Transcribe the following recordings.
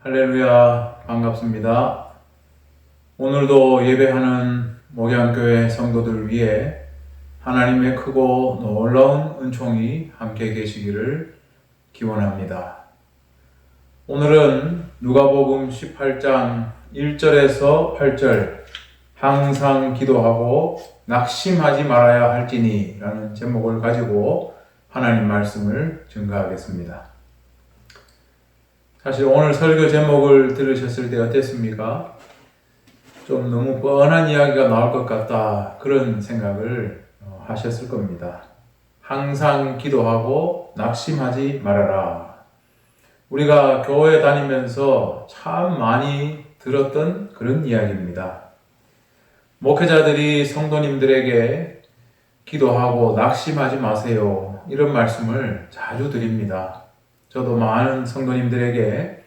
할렐루야, 반갑습니다. 오늘도 예배하는 목양교회 성도들 위해 하나님의 크고 놀라운 은총이 함께 계시기를 기원합니다. 오늘은 누가복음 18장 1절에서 8절 항상 기도하고 낙심하지 말아야 할지니 라는 제목을 가지고 하나님 말씀을 증거하겠습니다. 사실 오늘 설교 제목을 들으셨을 때 어땠습니까? 좀 너무 뻔한 이야기가 나올 것 같다, 그런 생각을 하셨을 겁니다. 항상 기도하고 낙심하지 말아라. 우리가 교회 다니면서 참 많이 들었던 그런 이야기입니다. 목회자들이 성도님들에게 기도하고 낙심하지 마세요, 이런 말씀을 자주 드립니다. 저도 많은 성도님들에게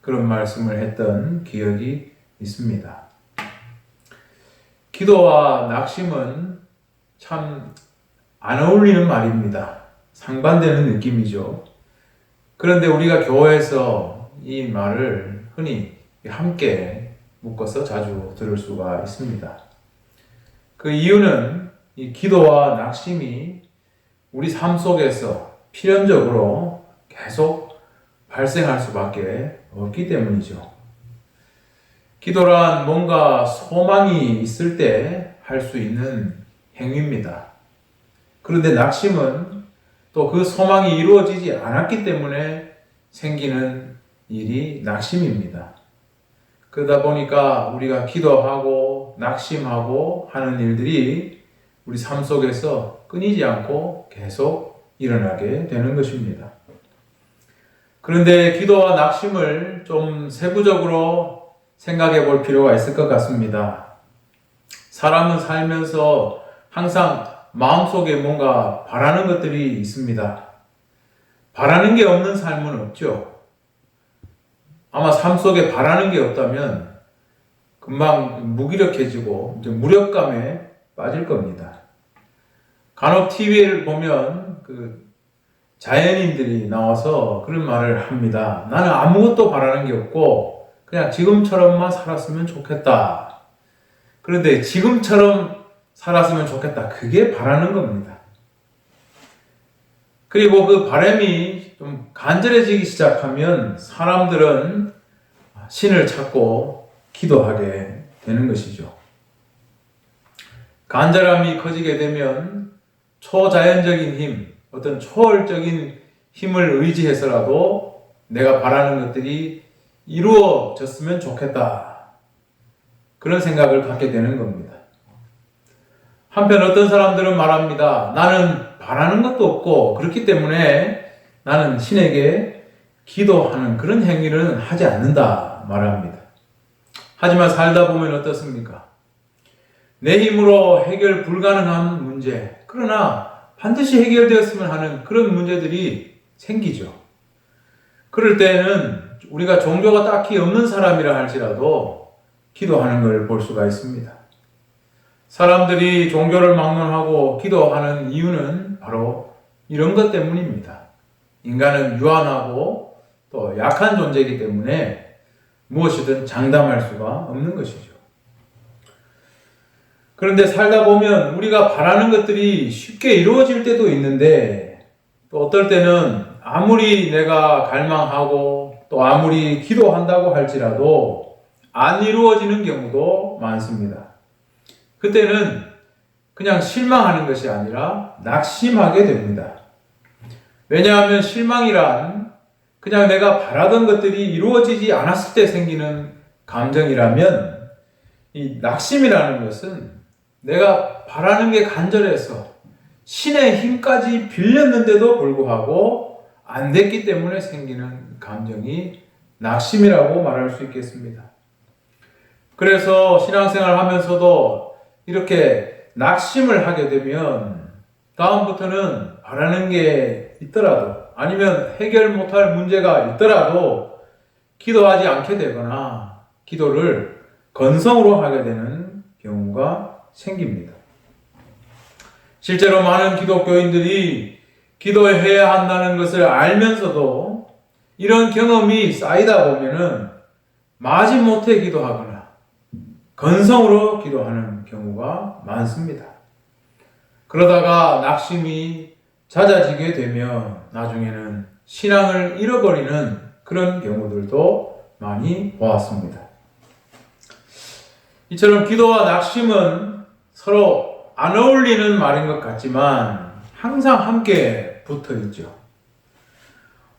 그런 말씀을 했던 기억이 있습니다. 기도와 낙심은 참 안 어울리는 말입니다. 상반되는 느낌이죠. 그런데 우리가 교회에서 이 말을 흔히 함께 묶어서 자주 들을 수가 있습니다. 그 이유는 이 기도와 낙심이 우리 삶 속에서 필연적으로 계속 발생할 수밖에 없기 때문이죠. 기도란 뭔가 소망이 있을 때 할 수 있는 행위입니다. 그런데 낙심은 또 그 소망이 이루어지지 않았기 때문에 생기는 일이 낙심입니다. 그러다 보니까 우리가 기도하고 낙심하고 하는 일들이 우리 삶 속에서 끊이지 않고 계속 일어나게 되는 것입니다. 그런데 기도와 낙심을 좀 세부적으로 생각해 볼 필요가 있을 것 같습니다. 사람은 살면서 항상 마음속에 뭔가 바라는 것들이 있습니다. 바라는 게 없는 삶은 없죠. 아마 삶 속에 바라는 게 없다면 금방 무기력해지고 이제 무력감에 빠질 겁니다. 간혹 TV를 보면 자연인들이 나와서 그런 말을 합니다. 나는 아무것도 바라는 게 없고 그냥 지금처럼만 살았으면 좋겠다. 그런데 지금처럼 살았으면 좋겠다, 그게 바라는 겁니다. 그리고 그 바람이 좀 간절해지기 시작하면 사람들은 신을 찾고 기도하게 되는 것이죠. 간절함이 커지게 되면 초자연적인 힘, 어떤 초월적인 힘을 의지해서라도 내가 바라는 것들이 이루어졌으면 좋겠다, 그런 생각을 갖게 되는 겁니다. 한편 어떤 사람들은 말합니다. 나는 바라는 것도 없고 그렇기 때문에 나는 신에게 기도하는 그런 행위를 하지 않는다 말합니다. 하지만 살다 보면 어떻습니까? 내 힘으로 해결 불가능한 문제, 그러나 반드시 해결되었으면 하는 그런 문제들이 생기죠. 그럴 때는 우리가 종교가 딱히 없는 사람이라 할지라도 기도하는 걸 볼 수가 있습니다. 사람들이 종교를 막론하고 기도하는 이유는 바로 이런 것 때문입니다. 인간은 유한하고 또 약한 존재이기 때문에 무엇이든 장담할 수가 없는 것이죠. 그런데 살다 보면 우리가 바라는 것들이 쉽게 이루어질 때도 있는데, 또 어떨 때는 아무리 내가 갈망하고 또 아무리 기도한다고 할지라도 안 이루어지는 경우도 많습니다. 그때는 그냥 실망하는 것이 아니라 낙심하게 됩니다. 왜냐하면 실망이란 그냥 내가 바라던 것들이 이루어지지 않았을 때 생기는 감정이라면, 이 낙심이라는 것은 내가 바라는 게 간절해서 신의 힘까지 빌렸는데도 불구하고 안 됐기 때문에 생기는 감정이 낙심이라고 말할 수 있겠습니다. 그래서 신앙생활 하면서도 이렇게 낙심을 하게 되면 다음부터는 바라는 게 있더라도, 아니면 해결 못할 문제가 있더라도 기도하지 않게 되거나 기도를 건성으로 하게 되는 경우가 생깁니다. 실제로 많은 기독교인들이 기도해야 한다는 것을 알면서도 이런 경험이 쌓이다 보면은 마지못해 기도하거나 건성으로 기도하는 경우가 많습니다. 그러다가 낙심이 잦아지게 되면 나중에는 신앙을 잃어버리는 그런 경우들도 많이 보았습니다. 이처럼 기도와 낙심은 서로 안 어울리는 말인 것 같지만 항상 함께 붙어 있죠.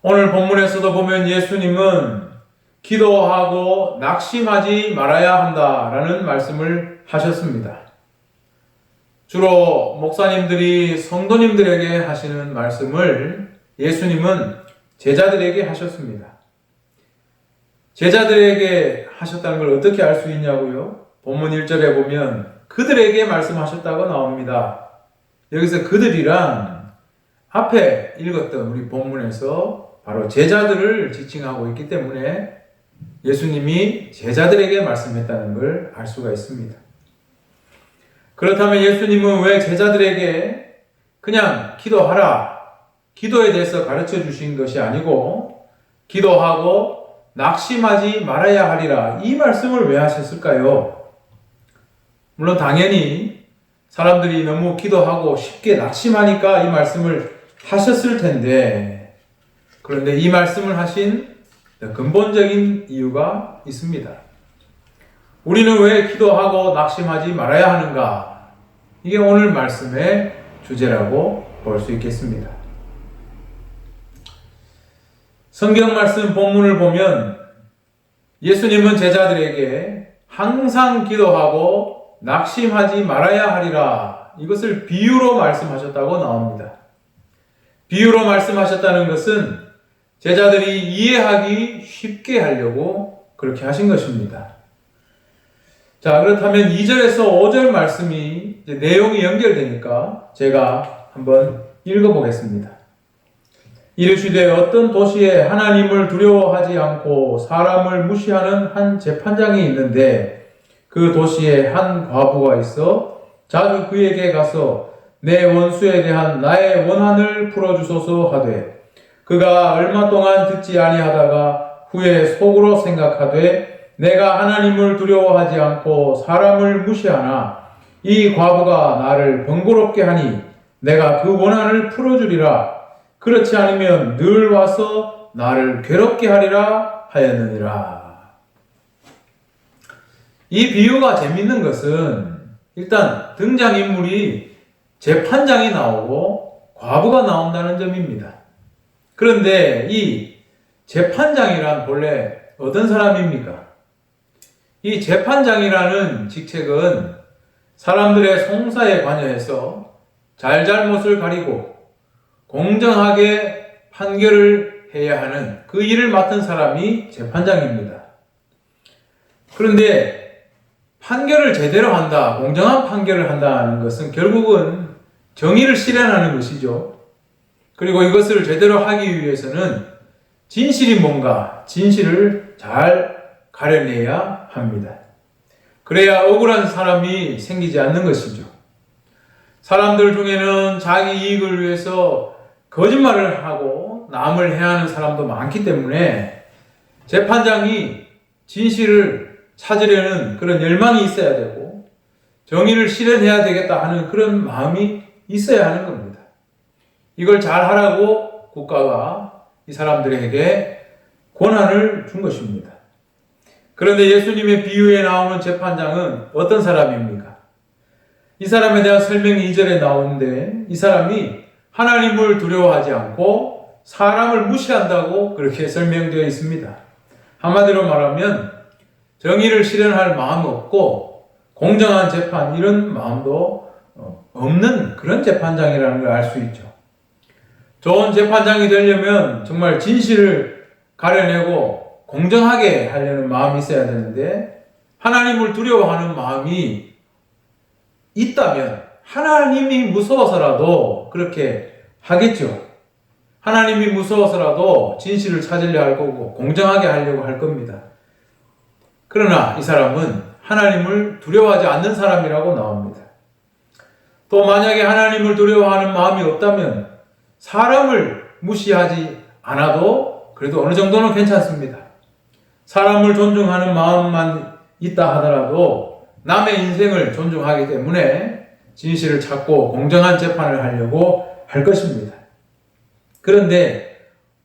오늘 본문에서도 보면 예수님은 기도하고 낙심하지 말아야 한다라는 말씀을 하셨습니다. 주로 목사님들이 성도님들에게 하시는 말씀을 예수님은 제자들에게 하셨습니다. 제자들에게 하셨다는 걸 어떻게 알 수 있냐고요? 본문 1절에 보면 그들에게 말씀하셨다고 나옵니다. 여기서 그들이란 앞에 읽었던 우리 본문에서 바로 제자들을 지칭하고 있기 때문에 예수님이 제자들에게 말씀했다는 걸 알 수가 있습니다. 그렇다면 예수님은 왜 제자들에게 그냥 기도하라, 기도에 대해서 가르쳐 주신 것이 아니고 기도하고 낙심하지 말아야 하리라 이 말씀을 왜 하셨을까요? 물론 당연히 사람들이 너무 기도하고 쉽게 낙심하니까 이 말씀을 하셨을 텐데, 그런데 이 말씀을 하신 근본적인 이유가 있습니다. 우리는 왜 기도하고 낙심하지 말아야 하는가? 이게 오늘 말씀의 주제라고 볼 수 있겠습니다. 성경 말씀 본문을 보면 예수님은 제자들에게 항상 기도하고 낙심하지 말아야 하리라 이것을 비유로 말씀하셨다고 나옵니다. 비유로 말씀하셨다는 것은 제자들이 이해하기 쉽게 하려고 그렇게 하신 것입니다. 자, 그렇다면 2절에서 5절 말씀이 내용이 연결되니까 제가 한번 읽어보겠습니다. 이르시되 어떤 도시에 하나님을 두려워하지 않고 사람을 무시하는 한 재판장이 있는데 그 도시에 한 과부가 있어 자주 그에게 가서 내 원수에 대한 나의 원한을 풀어주소서 하되 그가 얼마 동안 듣지 아니하다가 후에 속으로 생각하되 내가 하나님을 두려워하지 않고 사람을 무시하나 이 과부가 나를 번거롭게 하니 내가 그 원한을 풀어주리라. 그렇지 않으면 늘 와서 나를 괴롭게 하리라 하였느니라. 이 비유가 재밌는 것은 일단 등장인물이 재판장이 나오고 과부가 나온다는 점입니다. 그런데 이 재판장이란 본래 어떤 사람입니까? 이 재판장이라는 직책은 사람들의 송사에 관여해서 잘잘못을 가리고 공정하게 판결을 해야 하는 그 일을 맡은 사람이 재판장입니다. 그런데 판결을 제대로 한다, 공정한 판결을 한다는 것은 결국은 정의를 실현하는 것이죠. 그리고 이것을 제대로 하기 위해서는 진실이 뭔가, 진실을 잘 가려내야 합니다. 그래야 억울한 사람이 생기지 않는 것이죠. 사람들 중에는 자기 이익을 위해서 거짓말을 하고 남을 해하는 사람도 많기 때문에 재판장이 진실을 찾으려는 그런 열망이 있어야 되고 정의를 실현해야 되겠다 하는 그런 마음이 있어야 하는 겁니다. 이걸 잘 하라고 국가가 이 사람들에게 권한을 준 것입니다. 그런데 예수님의 비유에 나오는 재판장은 어떤 사람입니까? 이 사람에 대한 설명이 2절에 나오는데 이 사람이 하나님을 두려워하지 않고 사람을 무시한다고 그렇게 설명되어 있습니다. 한마디로 말하면 정의를 실현할 마음이 없고 공정한 재판 이런 마음도 없는 그런 재판장이라는 걸 알 수 있죠. 좋은 재판장이 되려면 정말 진실을 가려내고 공정하게 하려는 마음이 있어야 되는데 하나님을 두려워하는 마음이 있다면 하나님이 무서워서라도 그렇게 하겠죠. 하나님이 무서워서라도 진실을 찾으려 할 거고 공정하게 하려고 할 겁니다. 그러나 이 사람은 하나님을 두려워하지 않는 사람이라고 나옵니다. 또 만약에 하나님을 두려워하는 마음이 없다면 사람을 무시하지 않아도 그래도 어느 정도는 괜찮습니다. 사람을 존중하는 마음만 있다 하더라도 남의 인생을 존중하기 때문에 진실을 찾고 공정한 재판을 하려고 할 것입니다. 그런데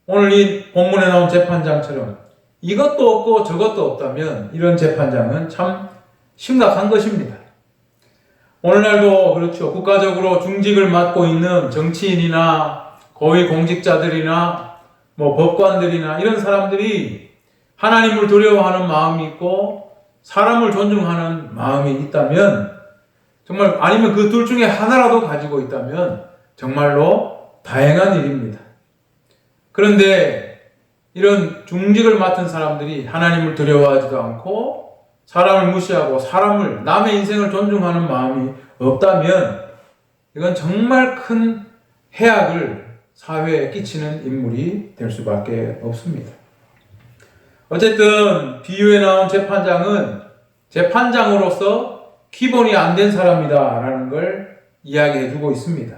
오늘 이 본문에 나온 재판장처럼 이것도 없고 저것도 없다면 이런 재판장은 참 심각한 것입니다. 오늘날도 그렇죠. 국가적으로 중직을 맡고 있는 정치인이나 고위 공직자들이나 법관들이나 이런 사람들이 하나님을 두려워하는 마음이 있고 사람을 존중하는 마음이 있다면 정말 아니면 그 둘 중에 하나라도 가지고 있다면 정말로 다행한 일입니다. 그런데 이런 중직을 맡은 사람들이 하나님을 두려워하지도 않고 사람을 무시하고 남의 인생을 존중하는 마음이 없다면 이건 정말 큰 해악을 사회에 끼치는 인물이 될 수밖에 없습니다. 어쨌든 비유에 나온 재판장은 재판장으로서 기본이 안 된 사람이다라는 걸 이야기해주고 있습니다.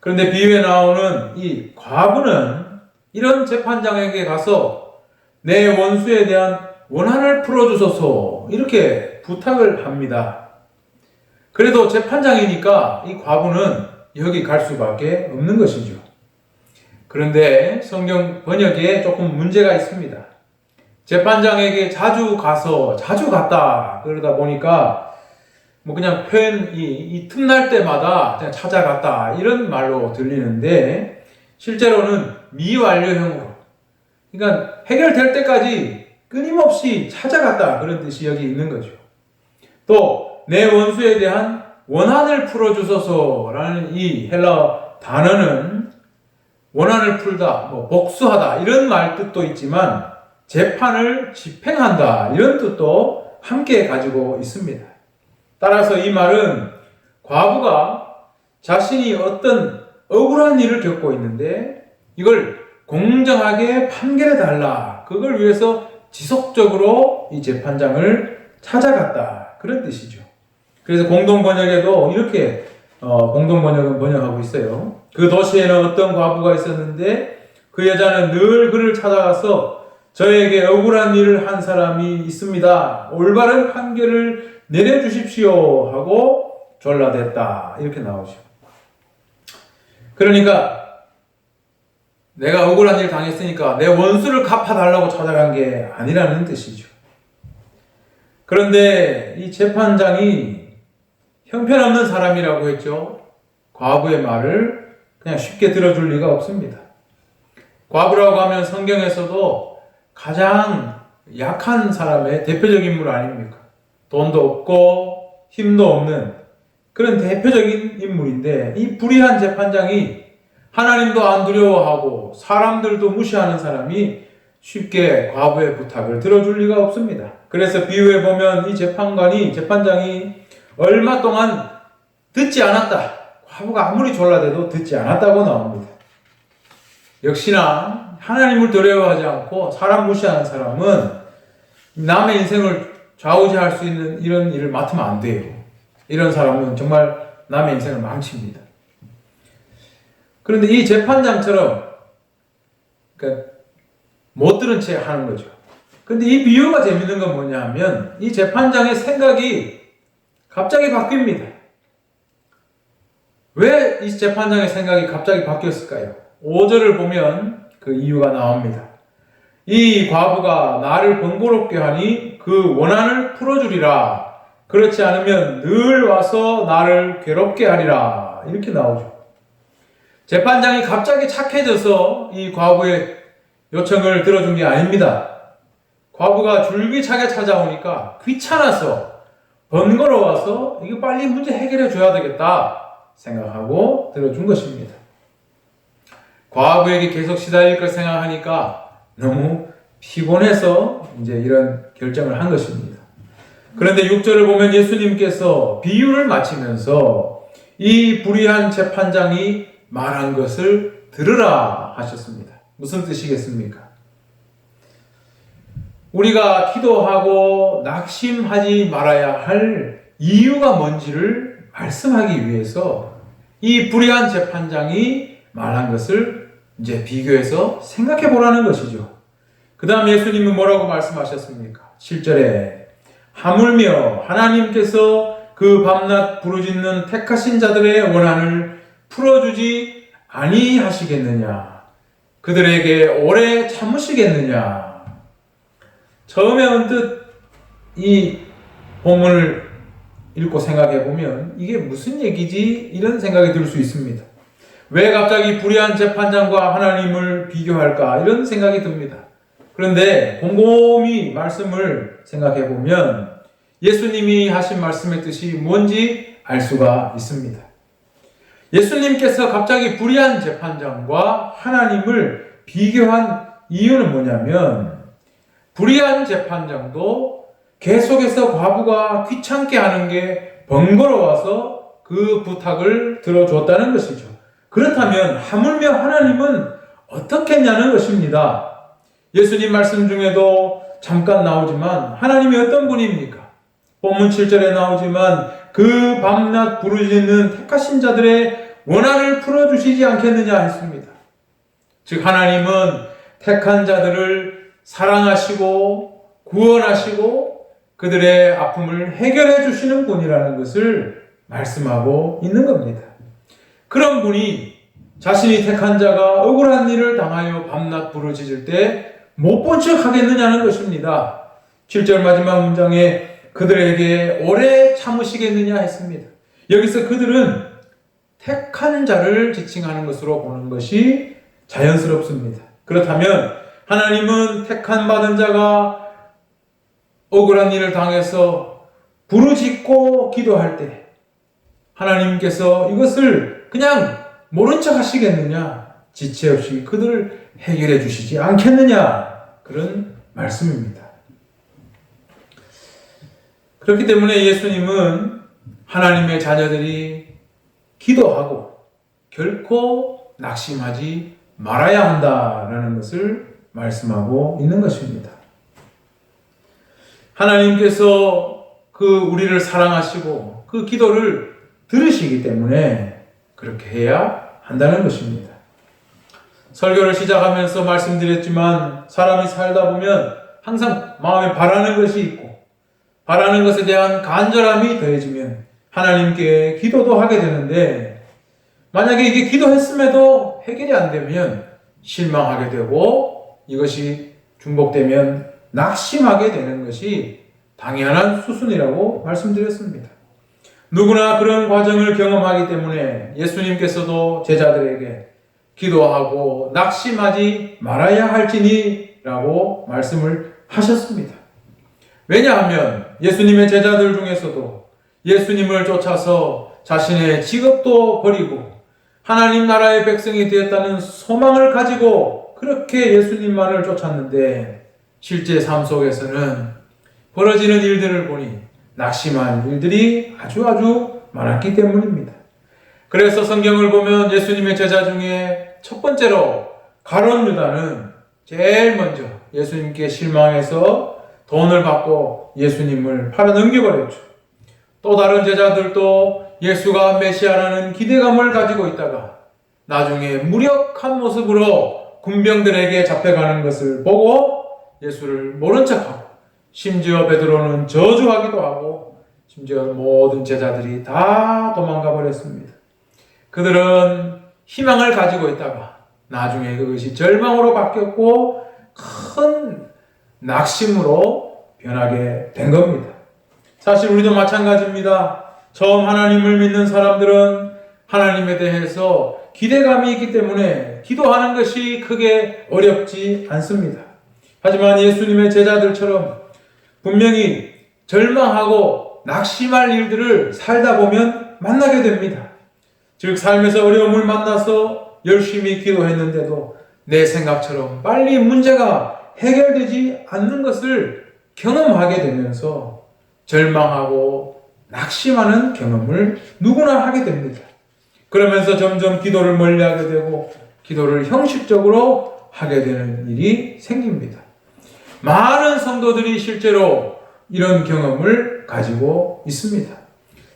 그런데 비유에 나오는 이 과부는 이런 재판장에게 가서 내 원수에 대한 원한을 풀어주소서 이렇게 부탁을 합니다. 그래도 재판장이니까 이 과부는 여기 갈 수밖에 없는 것이죠. 그런데 성경 번역에 조금 문제가 있습니다. 재판장에게 자주 갔다 그러다 보니까 그냥 표현 이 틈날 때마다 그냥 찾아갔다 이런 말로 들리는데 실제로는 미완료형으로 그러니까 해결될 때까지 끊임없이 찾아갔다 그런 뜻이 여기 있는 거죠. 또 내 원수에 대한 원한을 풀어주소서라는 이 헬라어 단어는 원한을 풀다, 복수하다 이런 말 뜻도 있지만 재판을 집행한다 이런 뜻도 함께 가지고 있습니다. 따라서 이 말은 과부가 자신이 어떤 억울한 일을 겪고 있는데 이걸 공정하게 판결해 달라 그걸 위해서 지속적으로 이 재판장을 찾아갔다 그런 뜻이죠. 그래서 공동번역에도 이렇게 공동번역은 번역하고 있어요. 그 도시에는 어떤 과부가 있었는데 그 여자는 늘 그를 찾아가서 저에게 억울한 일을 한 사람이 있습니다. 올바른 판결을 내려주십시오 하고 졸라댔다 이렇게 나오죠. 그러니까 내가 억울한 일 당했으니까 내 원수를 갚아달라고 찾아간 게 아니라는 뜻이죠. 그런데 이 재판장이 형편없는 사람이라고 했죠. 과부의 말을 그냥 쉽게 들어줄 리가 없습니다. 과부라고 하면 성경에서도 가장 약한 사람의 대표적인 인물 아닙니까? 돈도 없고 힘도 없는 그런 대표적인 인물인데 이 불의한 재판장이 하나님도 안 두려워하고 사람들도 무시하는 사람이 쉽게 과부의 부탁을 들어줄 리가 없습니다. 그래서 비유에 보면 이 재판장이 얼마 동안 듣지 않았다. 과부가 아무리 졸라대도 듣지 않았다고 나옵니다. 역시나 하나님을 두려워하지 않고 사람 무시하는 사람은 남의 인생을 좌우지할 수 있는 이런 일을 맡으면 안 돼요. 이런 사람은 정말 남의 인생을 망칩니다. 그런데 이 재판장처럼 그러니까 못 들은 채 하는 거죠. 근데 이 비유가 재밌는 건 뭐냐 하면 이 재판장의 생각이 갑자기 바뀝니다. 왜 이 재판장의 생각이 갑자기 바뀌었을까요? 5절을 보면 그 이유가 나옵니다. 이 과부가 나를 번거롭게 하니 그 원한을 풀어주리라. 그렇지 않으면 늘 와서 나를 괴롭게 하리라. 이렇게 나오죠. 재판장이 갑자기 착해져서 이 과부의 요청을 들어준 게 아닙니다. 과부가 줄기차게 찾아오니까 귀찮아서 번거로워서 이거 빨리 문제 해결해 줘야 되겠다 생각하고 들어준 것입니다. 과부에게 계속 시달릴 걸 생각하니까 너무 피곤해서 이제 이런 결정을 한 것입니다. 그런데 6절을 보면 예수님께서 비유를 마치면서 이 불의한 재판장이 말한 것을 들으라 하셨습니다. 무슨 뜻이겠습니까? 우리가 기도하고 낙심하지 말아야 할 이유가 뭔지를 말씀하기 위해서 이 불의한 재판장이 말한 것을 이제 비교해서 생각해 보라는 것이죠. 그 다음 예수님은 뭐라고 말씀하셨습니까? 7절에 하물며 하나님께서 그 밤낮 부르짖는 택하신 자들의 원한을 풀어주지 아니하시겠느냐? 그들에게 오래 참으시겠느냐? 처음에 언뜻 이 본문을 읽고 생각해 보면 이게 무슨 얘기지? 이런 생각이 들 수 있습니다. 왜 갑자기 불의한 재판장과 하나님을 비교할까? 이런 생각이 듭니다. 그런데 곰곰이 말씀을 생각해 보면 예수님이 하신 말씀의 뜻이 뭔지 알 수가 있습니다. 예수님께서 갑자기 불의한 재판장과 하나님을 비교한 이유는 뭐냐면 불의한 재판장도 계속해서 과부가 귀찮게 하는 게 번거로워서 그 부탁을 들어줬다는 것이죠. 그렇다면 하물며 하나님은 어떻게 했냐는 것입니다. 예수님 말씀 중에도 잠깐 나오지만 하나님이 어떤 분입니까? 본문 7절에 나오지만 그 밤낮 부르짖는 택하신 자들의 원한을 풀어주시지 않겠느냐 했습니다. 즉 하나님은 택한 자들을 사랑하시고 구원하시고 그들의 아픔을 해결해 주시는 분이라는 것을 말씀하고 있는 겁니다. 그런 분이 자신이 택한 자가 억울한 일을 당하여 밤낮 부르짖을 때 못 본 척 하겠느냐는 것입니다. 7절 마지막 문장에 그들에게 오래 참으시겠느냐 했습니다. 여기서 그들은 택한 자를 지칭하는 것으로 보는 것이 자연스럽습니다. 그렇다면 하나님은 택한 받은 자가 억울한 일을 당해서 부르짖고 기도할 때 하나님께서 이것을 그냥 모른 척 하시겠느냐? 지체 없이 그들을 해결해 주시지 않겠느냐? 그런 말씀입니다. 그렇기 때문에 예수님은 하나님의 자녀들이 기도하고 결코 낙심하지 말아야 한다라는 것을 말씀하고 있는 것입니다. 하나님께서 우리를 사랑하시고 그 기도를 들으시기 때문에 그렇게 해야 한다는 것입니다. 설교를 시작하면서 말씀드렸지만 사람이 살다 보면 항상 마음에 바라는 것이 있고 바라는 것에 대한 간절함이 더해지면 하나님께 기도도 하게 되는데 만약에 이게 기도했음에도 해결이 안 되면 실망하게 되고 이것이 중복되면 낙심하게 되는 것이 당연한 수순이라고 말씀드렸습니다. 누구나 그런 과정을 경험하기 때문에 예수님께서도 제자들에게 기도하고 낙심하지 말아야 할지니 라고 말씀을 하셨습니다. 왜냐하면 예수님의 제자들 중에서도 예수님을 쫓아서 자신의 직업도 버리고 하나님 나라의 백성이 되었다는 소망을 가지고 그렇게 예수님만을 쫓았는데 실제 삶 속에서는 벌어지는 일들을 보니 낙심한 일들이 아주 많았기 때문입니다. 그래서 성경을 보면 예수님의 제자 중에 첫 번째로 가룟 유다는 제일 먼저 예수님께 실망해서 돈을 받고 예수님을 팔아 넘겨버렸죠. 또 다른 제자들도 예수가 메시아라는 기대감을 가지고 있다가 나중에 무력한 모습으로 군병들에게 잡혀가는 것을 보고 예수를 모른 척하고 심지어 베드로는 저주하기도 하고 심지어 모든 제자들이 다 도망가 버렸습니다. 그들은 희망을 가지고 있다가 나중에 그것이 절망으로 바뀌었고 큰 낙심으로 변하게 된 겁니다. 사실 우리도 마찬가지입니다. 처음 하나님을 믿는 사람들은 하나님에 대해서 기대감이 있기 때문에 기도하는 것이 크게 어렵지 않습니다. 하지만 예수님의 제자들처럼 분명히 절망하고 낙심할 일들을 살다 보면 만나게 됩니다. 즉 삶에서 어려움을 만나서 열심히 기도했는데도 내 생각처럼 빨리 문제가 해결되지 않는 것을 경험하게 되면서 절망하고 낙심하는 경험을 누구나 하게 됩니다. 그러면서 점점 기도를 멀리하게 되고 기도를 형식적으로 하게 되는 일이 생깁니다. 많은 성도들이 실제로 이런 경험을 가지고 있습니다.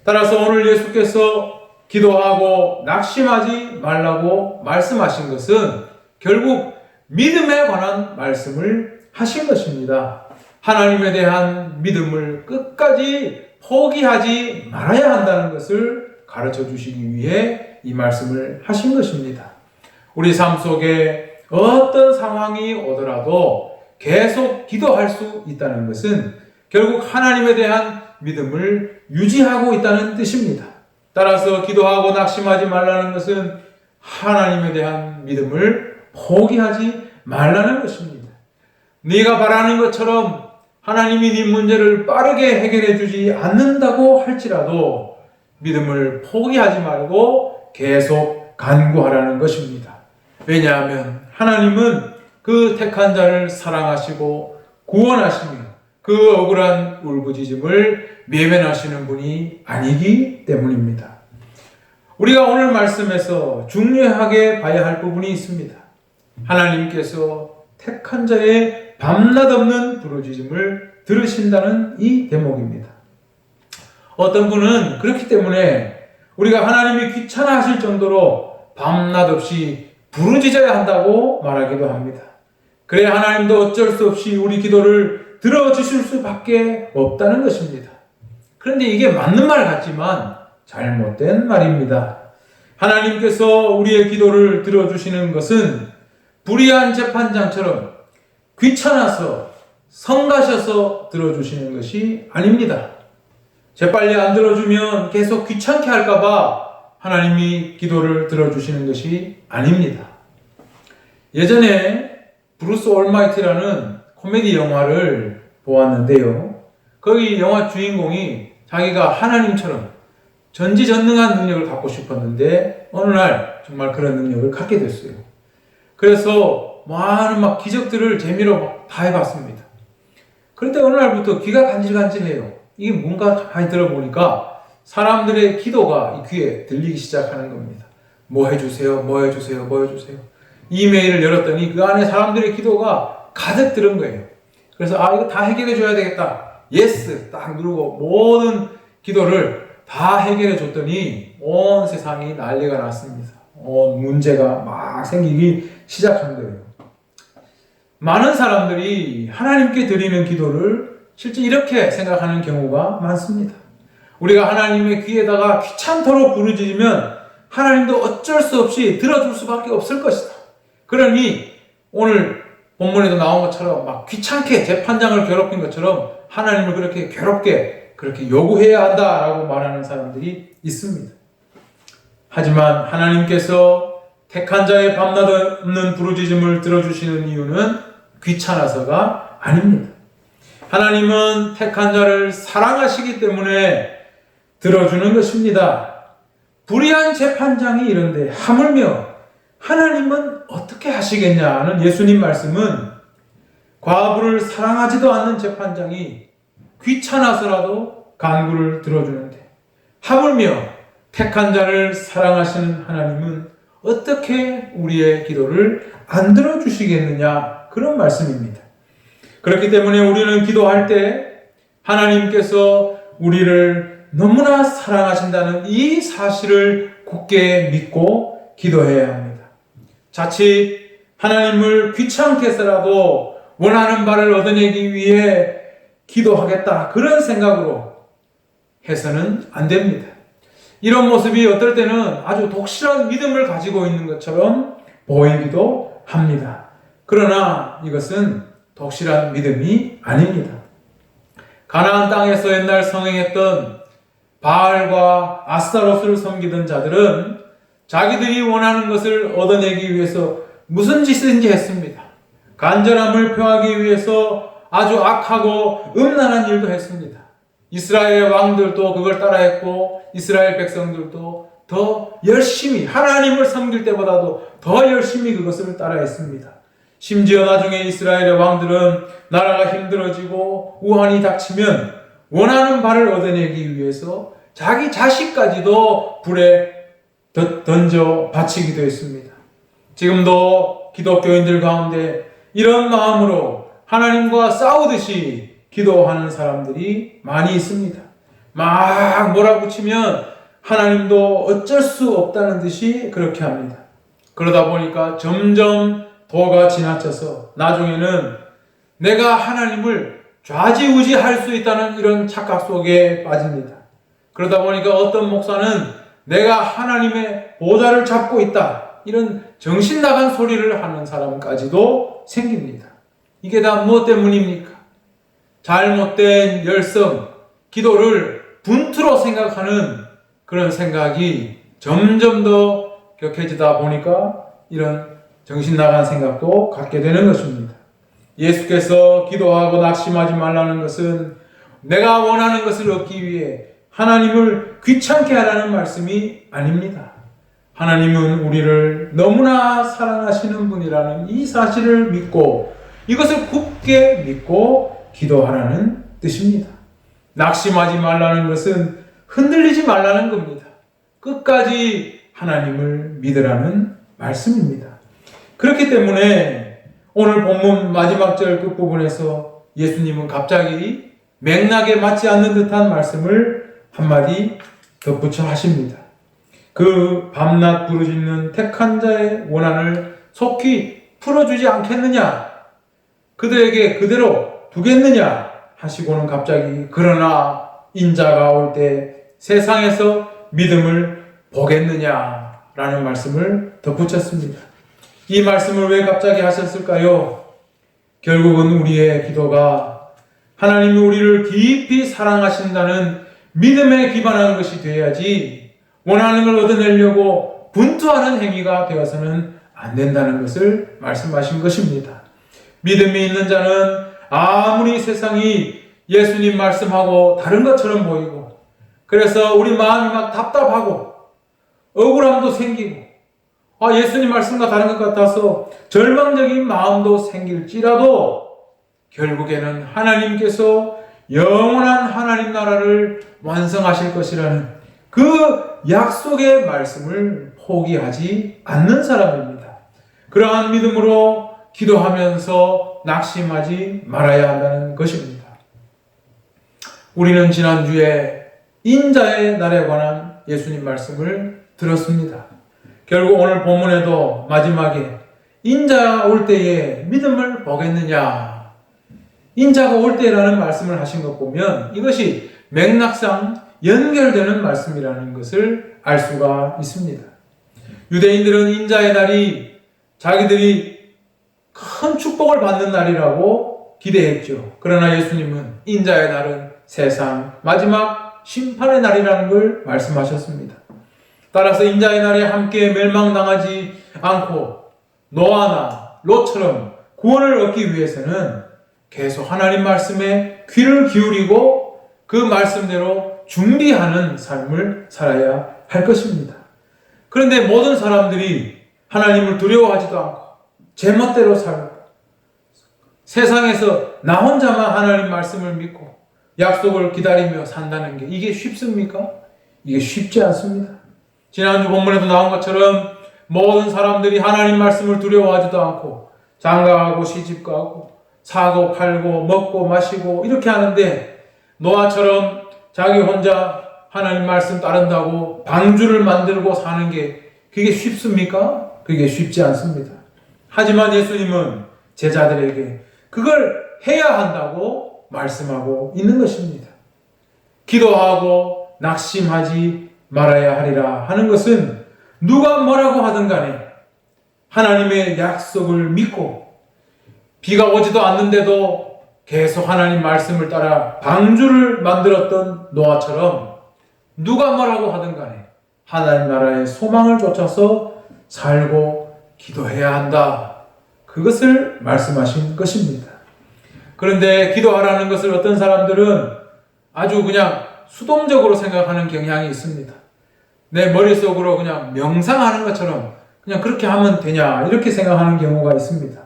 따라서 오늘 예수께서 기도하고 낙심하지 말라고 말씀하신 것은 결국 믿음에 관한 말씀을 하신 것입니다. 하나님에 대한 믿음을 끝까지 포기하지 말아야 한다는 것을 가르쳐 주시기 위해 이 말씀을 하신 것입니다. 우리 삶 속에 어떤 상황이 오더라도 계속 기도할 수 있다는 것은 결국 하나님에 대한 믿음을 유지하고 있다는 뜻입니다. 따라서 기도하고 낙심하지 말라는 것은 하나님에 대한 믿음을 포기하지 말라는 것입니다. 네가 바라는 것처럼 하나님이 네 문제를 빠르게 해결해 주지 않는다고 할지라도 믿음을 포기하지 말고 계속 간구하라는 것입니다. 왜냐하면 하나님은 그 택한 자를 사랑하시고 구원하시며 그 억울한 울부짖음을 외면하시는 분이 아니기 때문입니다. 우리가 오늘 말씀에서 중요하게 봐야 할 부분이 있습니다. 하나님께서 택한 자의 밤낮 없는 부르짖음을 들으신다는 이 대목입니다. 어떤 분은 그렇기 때문에 우리가 하나님이 귀찮아하실 정도로 밤낮 없이 부르짖어야 한다고 말하기도 합니다. 그래 하나님도 어쩔 수 없이 우리 기도를 들어주실 수밖에 없다는 것입니다. 그런데 이게 맞는 말 같지만 잘못된 말입니다. 하나님께서 우리의 기도를 들어주시는 것은 불의한 재판장처럼 귀찮아서 성가셔서 들어주시는 것이 아닙니다. 재빨리 안 들어주면 계속 귀찮게 할까봐 하나님이 기도를 들어주시는 것이 아닙니다. 예전에 브루스 올마이티라는 코미디 영화를 보았는데요. 거기 영화 주인공이 자기가 하나님처럼 전지전능한 능력을 갖고 싶었는데 어느 날 정말 그런 능력을 갖게 됐어요. 그래서 많은 기적들을 재미로 다 해봤습니다. 그런데 어느 날부터 귀가 간질간질해요. 이게 뭔가 많이 들어보니까 사람들의 기도가 이 귀에 들리기 시작하는 겁니다. 뭐 해주세요, 뭐 해주세요, 뭐 해주세요. 이메일을 열었더니 그 안에 사람들의 기도가 가득 들은 거예요. 그래서 이거 다 해결해 줘야 되겠다. 예스 딱 누르고 모든 기도를 다 해결해 줬더니 온 세상이 난리가 났습니다. 온 문제가 막 생기기 시작한 거예요. 많은 사람들이 하나님께 드리는 기도를 실제 이렇게 생각하는 경우가 많습니다. 우리가 하나님의 귀에다가 귀찮도록 부르짖으면 하나님도 어쩔 수 없이 들어줄 수밖에 없을 것이다. 그러니 오늘 본문에도 나온 것처럼 막 귀찮게 재판장을 괴롭힌 것처럼 하나님을 그렇게 괴롭게 그렇게 요구해야 한다라고 말하는 사람들이 있습니다. 하지만 하나님께서 택한 자의 밤낮 없는 부르짖음을 들어주시는 이유는 귀찮아서가 아닙니다. 하나님은 택한 자를 사랑하시기 때문에 들어주는 것입니다. 불의한 재판장이 이런데 하물며 하나님은 어떻게 하시겠냐는 예수님 말씀은 과부를 사랑하지도 않는 재판장이 귀찮아서라도 간구를 들어주는데 하물며 택한 자를 사랑하시는 하나님은 어떻게 우리의 기도를 안 들어주시겠느냐 그런 말씀입니다. 그렇기 때문에 우리는 기도할 때 하나님께서 우리를 너무나 사랑하신다는 이 사실을 굳게 믿고 기도해야 합니다. 자칫 하나님을 귀찮게 해서라도 원하는 바를 얻어내기 위해 기도하겠다 그런 생각으로 해서는 안 됩니다. 이런 모습이 어떨 때는 아주 독실한 믿음을 가지고 있는 것처럼 보이기도 합니다. 그러나 이것은 독실한 믿음이 아닙니다. 가나안 땅에서 옛날 성행했던 바알과 아스타롯을 섬기던 자들은 자기들이 원하는 것을 얻어내기 위해서 무슨 짓인지 했습니다. 간절함을 표하기 위해서 아주 악하고 음란한 일도 했습니다. 이스라엘 왕들도 그걸 따라했고 이스라엘 백성들도 더 열심히 하나님을 섬길 때보다도 더 열심히 그것을 따라했습니다. 심지어 나중에 이스라엘의 왕들은 나라가 힘들어지고 우환이 닥치면 원하는 바를 얻어내기 위해서 자기 자식까지도 불에 던져 바치기도 했습니다. 지금도 기독교인들 가운데 이런 마음으로 하나님과 싸우듯이 기도하는 사람들이 많이 있습니다. 막 몰아붙이면 하나님도 어쩔 수 없다는 듯이 그렇게 합니다. 그러다 보니까 점점 도가 지나쳐서 나중에는 내가 하나님을 좌지우지할 수 있다는 이런 착각 속에 빠집니다. 그러다 보니까 어떤 목사는 내가 하나님의 보좌를 잡고 있다, 이런 정신 나간 소리를 하는 사람까지도 생깁니다. 이게 다 무엇 때문입니까? 잘못된 열성, 기도를 분투로 생각하는 그런 생각이 점점 더 격해지다 보니까 이런 정신 나간 생각도 갖게 되는 것입니다. 예수께서 기도하고 낙심하지 말라는 것은 내가 원하는 것을 얻기 위해 하나님을 귀찮게 하라는 말씀이 아닙니다. 하나님은 우리를 너무나 사랑하시는 분이라는 이 사실을 믿고 이것을 굳게 믿고 기도하라는 뜻입니다. 낙심하지 말라는 것은 흔들리지 말라는 겁니다. 끝까지 하나님을 믿으라는 말씀입니다. 그렇기 때문에 오늘 본문 마지막 절 끝부분에서 예수님은 갑자기 맥락에 맞지 않는 듯한 말씀을 한마디 덧붙여 하십니다. 그 밤낮 부르짖는 택한 자의 원한을 속히 풀어주지 않겠느냐? 그들에게 그대로 두겠느냐? 하시고는 갑자기 그러나 인자가 올 때 세상에서 믿음을 보겠느냐라는 말씀을 덧붙였습니다. 이 말씀을 왜 갑자기 하셨을까요? 결국은 우리의 기도가 하나님이 우리를 깊이 사랑하신다는 믿음에 기반한 것이 되어야지 원하는 걸 얻어내려고 분투하는 행위가 되어서는 안 된다는 것을 말씀하신 것입니다. 믿음이 있는 자는 아무리 세상이 예수님 말씀하고 다른 것처럼 보이고 그래서 우리 마음이 막 답답하고 억울함도 생기고 예수님 말씀과 다른 것 같아서 절망적인 마음도 생길지라도 결국에는 하나님께서 영원한 하나님 나라를 완성하실 것이라는 그 약속의 말씀을 포기하지 않는 사람입니다. 그러한 믿음으로 기도하면서 낙심하지 말아야 한다는 것입니다. 우리는 지난주에 인자의 날에 관한 예수님 말씀을 들었습니다. 결국 오늘 본문에도 마지막에 인자가 올 때에 믿음을 보겠느냐, 인자가 올 때라는 말씀을 하신 것 보면 이것이 맥락상 연결되는 말씀이라는 것을 알 수가 있습니다. 유대인들은 인자의 날이 자기들이 큰 축복을 받는 날이라고 기대했죠. 그러나 예수님은 인자의 날은 세상 마지막 심판의 날이라는 걸 말씀하셨습니다. 따라서 인자의 날에 함께 멸망당하지 않고 노아나 롯처럼 구원을 얻기 위해서는 계속 하나님 말씀에 귀를 기울이고 그 말씀대로 준비하는 삶을 살아야 할 것입니다. 그런데 모든 사람들이 하나님을 두려워하지도 않고 제멋대로 살고 세상에서 나 혼자만 하나님 말씀을 믿고 약속을 기다리며 산다는 게 이게 쉽습니까? 이게 쉽지 않습니다. 지난주 본문에도 나온 것처럼 모든 사람들이 하나님 말씀을 두려워하지도 않고 장가가고 시집가고 사고 팔고 먹고 마시고 이렇게 하는데 노아처럼 자기 혼자 하나님 말씀 따른다고 방주를 만들고 사는 게 그게 쉽습니까? 그게 쉽지 않습니다. 하지만 예수님은 제자들에게 그걸 해야 한다고 말씀하고 있는 것입니다. 기도하고 낙심하지 말아야 하리라 하는 것은 누가 뭐라고 하든 간에 하나님의 약속을 믿고 비가 오지도 않는데도 계속 하나님 말씀을 따라 방주를 만들었던 노아처럼 누가 뭐라고 하든 간에 하나님 나라의 소망을 쫓아서 살고 기도해야 한다. 그것을 말씀하신 것입니다. 그런데 기도하라는 것을 어떤 사람들은 아주 그냥 수동적으로 생각하는 경향이 있습니다. 내 머릿속으로 그냥 명상하는 것처럼 그냥 그렇게 하면 되냐 이렇게 생각하는 경우가 있습니다.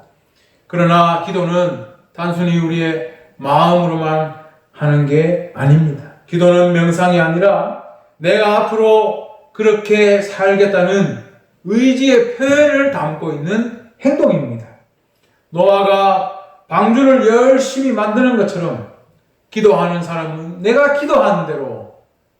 그러나 기도는 단순히 우리의 마음으로만 하는 게 아닙니다. 기도는 명상이 아니라 내가 앞으로 그렇게 살겠다는 의지의 표현을 담고 있는 행동입니다. 노아가 방주를 열심히 만드는 것처럼 기도하는 사람은 내가 기도하는 대로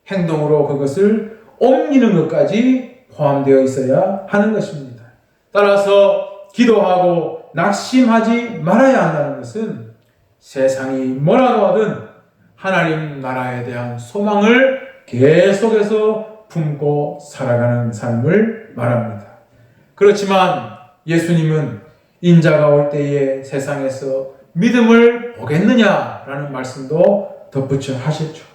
행동으로 그것을 옮기는 것까지 포함되어 있어야 하는 것입니다. 따라서 기도하고 낙심하지 말아야 한다는 것은 세상이 뭐라고 하든 하나님 나라에 대한 소망을 계속해서 품고 살아가는 삶을 말합니다. 그렇지만 예수님은 인자가 올 때에 세상에서 믿음을 보겠느냐라는 말씀도 덧붙여 하셨죠.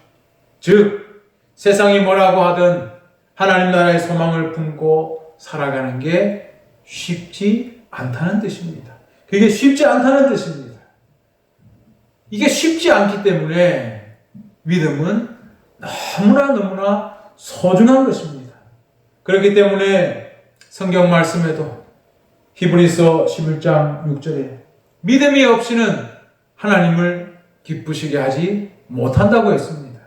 즉 세상이 뭐라고 하든 하나님 나라의 소망을 품고 살아가는 게 쉽지 않다는 뜻입니다. 그게 쉽지 않다는 뜻입니다. 이게 쉽지 않기 때문에 믿음은 너무나 소중한 것입니다. 그렇기 때문에 성경 말씀에도 히브리서 11장 6절에 믿음이 없이는 하나님을 기쁘시게 하지 못한다고 했습니다.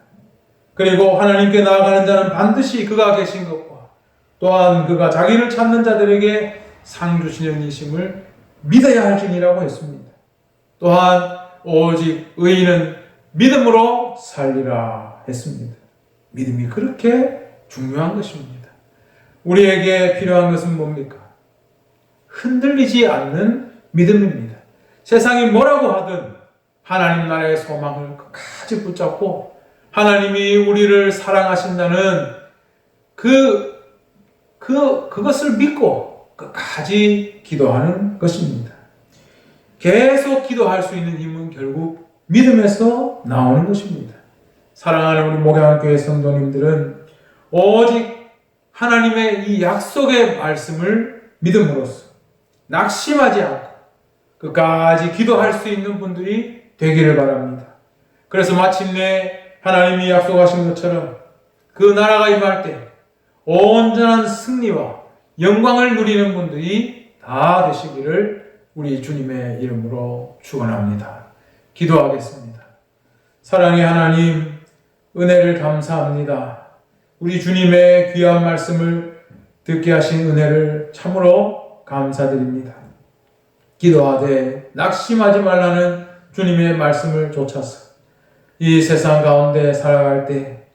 그리고 하나님께 나아가는 자는 반드시 그가 계신 것과 또한 그가 자기를 찾는 자들에게 상 주시는 이심을 믿어야 할지니라고 했습니다. 또한 오직 의인은 믿음으로 살리라 했습니다. 믿음이 그렇게 중요한 것입니다. 우리에게 필요한 것은 뭡니까? 흔들리지 않는 믿음입니다. 세상이 뭐라고 하든 하나님 나라의 소망을 끝까지 붙잡고 하나님이 우리를 사랑하신다는 그것을 믿고 끝까지 기도하는 것입니다. 계속 기도할 수 있는 힘은 결국 믿음에서 나오는 것입니다. 사랑하는 우리 목양교회 성도님들은 오직 하나님의 이 약속의 말씀을 믿음으로써 낙심하지 않고 끝까지 기도할 수 있는 분들이 되기를 바랍니다. 그래서 마침내 하나님이 약속하신 것처럼 그 나라가 임할 때 온전한 승리와 영광을 누리는 분들이 다 되시기를 우리 주님의 이름으로 축원합니다. 기도하겠습니다. 사랑의 하나님, 은혜를 감사합니다. 우리 주님의 귀한 말씀을 듣게 하신 은혜를 참으로 감사드립니다. 기도하되 낙심하지 말라는 주님의 말씀을 좇아서 이 세상 가운데 살아갈 때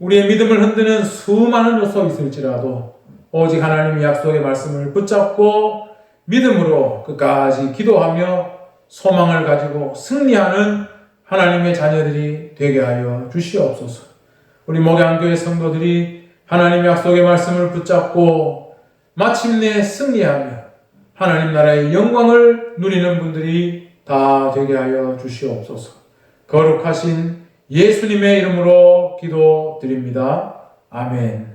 우리의 믿음을 흔드는 수많은 요소 있을지라도 오직 하나님의 약속의 말씀을 붙잡고 믿음으로 끝까지 기도하며 소망을 가지고 승리하는 하나님의 자녀들이 되게 하여 주시옵소서. 우리 목양교회 성도들이 하나님의 약속의 말씀을 붙잡고 마침내 승리하며 하나님 나라의 영광을 누리는 분들이 다 되게 하여 주시옵소서. 거룩하신 예수님의 이름으로 기도드립니다. 아멘.